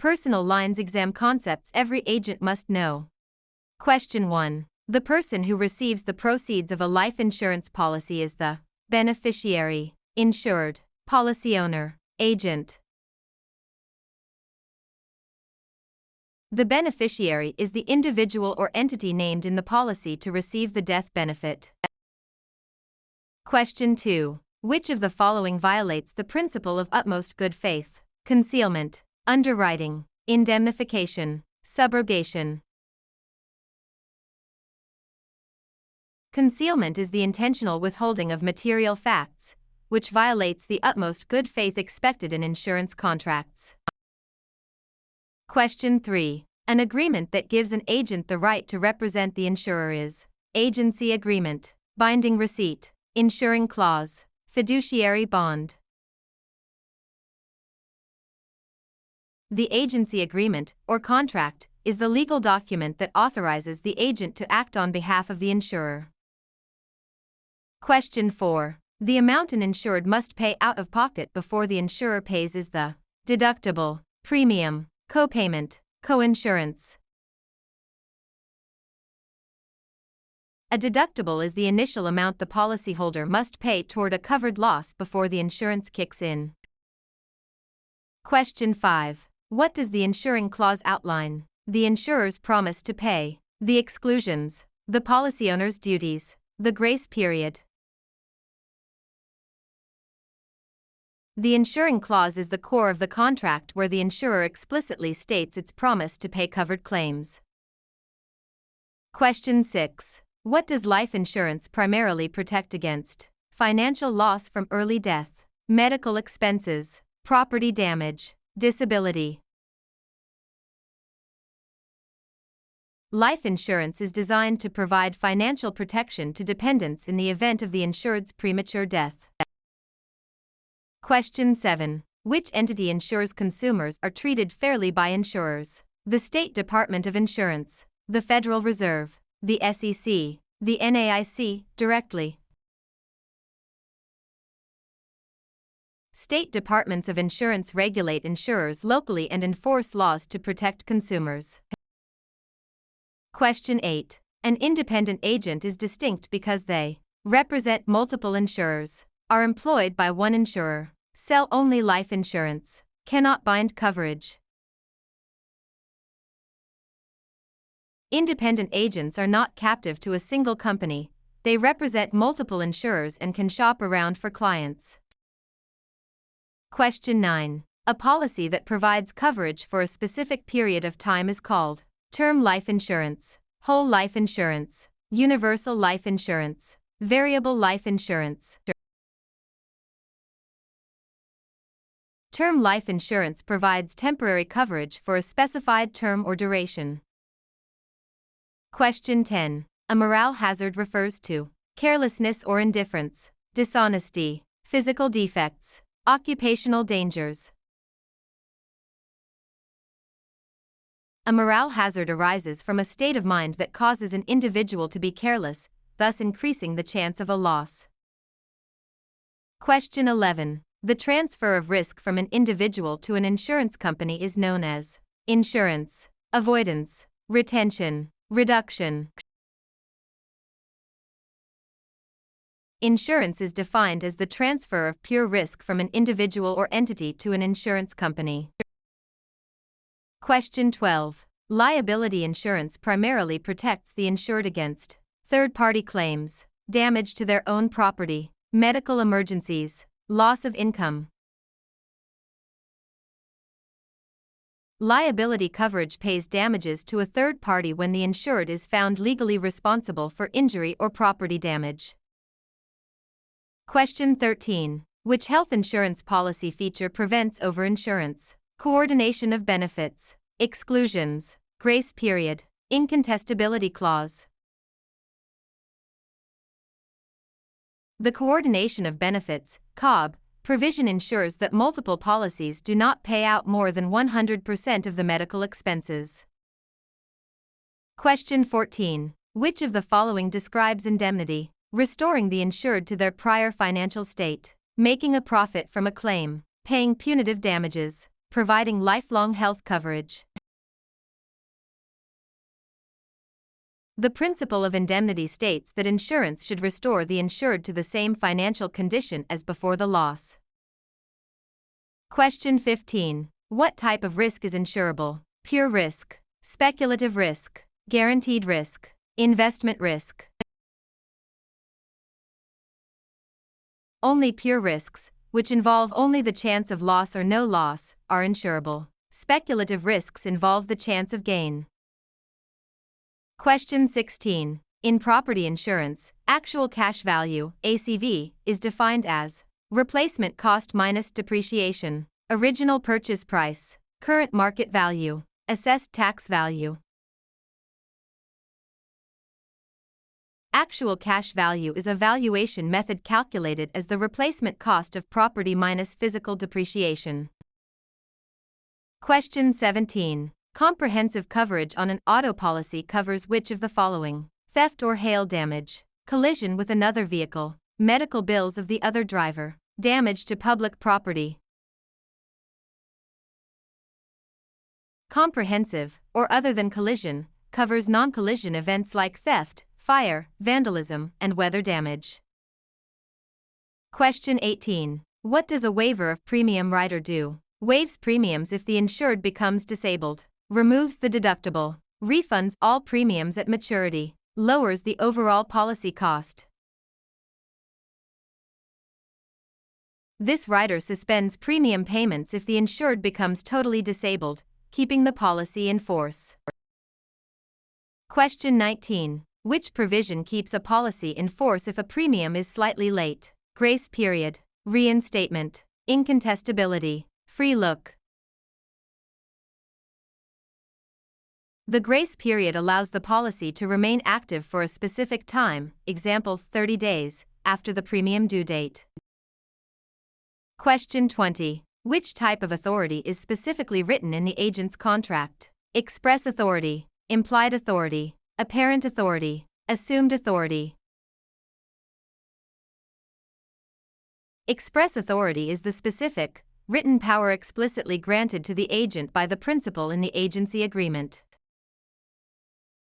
Personal lines exam concepts every agent must know. Question 1. The person who receives the proceeds of a life insurance policy is the beneficiary, insured, policy owner, agent. The beneficiary is the individual or entity named in the policy to receive the death benefit. Question 2. Which of the following violates the principle of utmost good faith? Concealment, underwriting, indemnification, subrogation. Concealment is the intentional withholding of material facts, which violates the utmost good faith expected in insurance contracts. Question 3. An agreement that gives an agent the right to represent the insurer is agency agreement, binding receipt, insuring clause, fiduciary bond. The agency agreement, or contract, is the legal document that authorizes the agent to act on behalf of the insurer. Question 4. The amount an insured must pay out of pocket before the insurer pays is the deductible, premium, copayment, coinsurance. A deductible is the initial amount the policyholder must pay toward a covered loss before the insurance kicks in. Question 5. What does the insuring clause outline? The insurer's promise to pay, the exclusions, the policy owner's duties, the grace period. The insuring clause is the core of the contract where the insurer explicitly states its promise to pay covered claims. Question 6. What does life insurance primarily protect against? Financial loss from early death, medical expenses, property damage, disability. Life insurance is designed to provide financial protection to dependents in the event of the insured's premature death. Question 7. Which entity ensures consumers are treated fairly by insurers? The State Department of Insurance, the Federal Reserve, the SEC, the NAIC, directly. State departments of insurance regulate insurers locally and enforce laws to protect consumers. Question 8. An independent agent is distinct because they represent multiple insurers, are employed by one insurer, sell only life insurance, cannot bind coverage. Independent agents are not captive to a single company, they represent multiple insurers and can shop around for clients. Question 9. A policy that provides coverage for a specific period of time is called term life insurance, whole life insurance, universal life insurance, variable life insurance. Term life insurance provides temporary coverage for a specified term or duration. Question 10. A morale hazard refers to carelessness or indifference, dishonesty, physical defects, occupational dangers. A morale hazard arises from a state of mind that causes an individual to be careless, thus increasing the chance of a loss. Question 11. The transfer of risk from an individual to an insurance company is known as insurance, avoidance, retention, reduction. Insurance is defined as the transfer of pure risk from an individual or entity to an insurance company. Question 12. Liability insurance primarily protects the insured against third-party claims, damage to their own property, medical emergencies, loss of income. Liability coverage pays damages to a third party when the insured is found legally responsible for injury or property damage. Question 13. Which health insurance policy feature prevents overinsurance? Coordination of benefits, exclusions, grace period, incontestability clause. The coordination of benefits, COB, provision ensures that multiple policies do not pay out more than 100% of the medical expenses. Question 14. Which of the following describes indemnity? Restoring the insured to their prior financial state, making a profit from a claim, paying punitive damages, providing lifelong health coverage. The principle of indemnity states that insurance should restore the insured to the same financial condition as before the loss. Question 15. What type of risk is insurable? Pure risk, speculative risk, guaranteed risk, investment risk. Only pure risks, which involve only the chance of loss or no loss, are insurable. Speculative risks involve the chance of gain. Question 16. In property insurance, actual cash value, ACV, is defined as replacement cost minus depreciation, original purchase price, current market value, assessed tax value. Actual cash value is a valuation method calculated as the replacement cost of property minus physical depreciation. Question 17. Comprehensive coverage on an auto policy covers which of the following? Theft or hail damage, collision with another vehicle, medical bills of the other driver, damage to public property. Comprehensive, or other than collision, covers non-collision events like theft, fire, vandalism, and weather damage. Question 18. What does a waiver of premium rider do? Waives premiums if the insured becomes disabled, removes the deductible, refunds all premiums at maturity, lowers the overall policy cost. This rider suspends premium payments if the insured becomes totally disabled, keeping the policy in force. Question 19. Which provision keeps a policy in force if a premium is slightly late? Grace period, reinstatement, incontestability, free look. The grace period allows the policy to remain active for a specific time, example 30 days, after the premium due date. Question 20. Which type of authority is specifically written in the agent's contract? Express authority, implied authority, apparent authority, assumed authority. Express authority is the specific, written power explicitly granted to the agent by the principal in the agency agreement.